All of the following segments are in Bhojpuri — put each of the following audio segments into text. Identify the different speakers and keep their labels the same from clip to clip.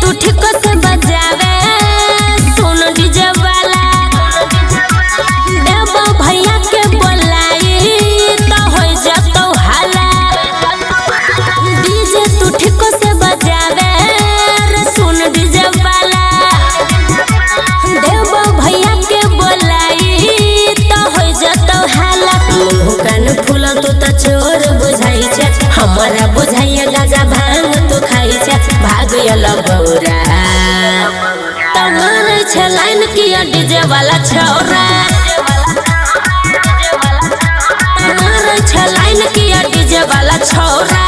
Speaker 1: तू ठीक से बजावे सुन डीजे वाला देव भैया के बोलाई तो हो जातो हाला। डीजे तू ठीक से बजावे सुन डीजे वाला देव भैया के बोलाई तो हो जातो हाला। मुँह कान फूल तू तो चोर बुझाई छे हमारा बुझाइए गाजा भांग तू खाई छे भाग लगौरा तमारे छे लाइन किया डीजे वाला छौरा तमारे छे लाइन किया डीजे वाला छौरा।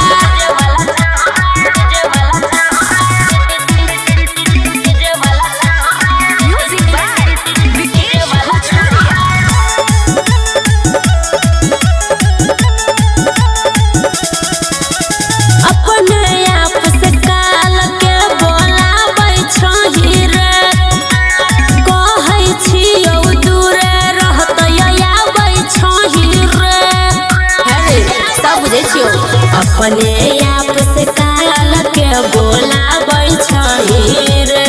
Speaker 1: अपने आप से काल के बोलाबै छही रे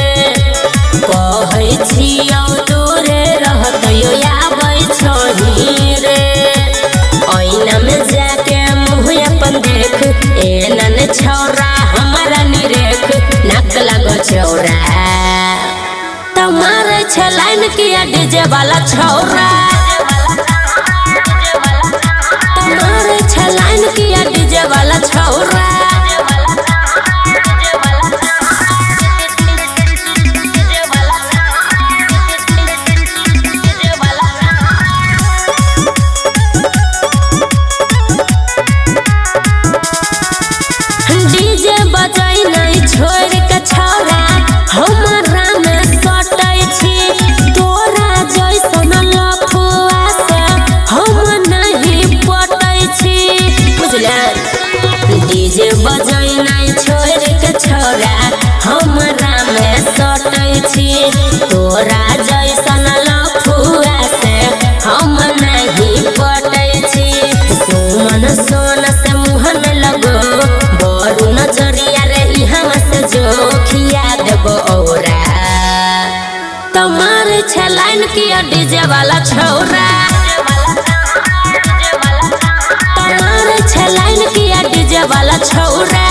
Speaker 1: कहै छियौ दूरे रहतै आबै छही रे आईना में जाके मुँह अपन देख एनन छौरा हमारा निरेख नाक लगो चौरा तमारे छे लाइन किया डीजे वाला छौरा तमारे छे लाइन किया डीजे वाला छौरा। डीजे बजाई नहीं छोड़ के छौरा हमारा में सटै छी तोरा जैसन लफुआ से हम नहीं पटै छी बुझले। डीजे बजाई नहीं छोड़ के छौरा हमारा में सटै छी तोरा जैसन लफुआ से हम नहीं पटै छी। सुमन सोना से मुँह में लगो बरू नजरिया रे इहाँ से जो खिया देबो औरा तमारे छे लाइन किया डीजे वाला छौरा तमारे छे लाइन किया डीजे वाला छौरा।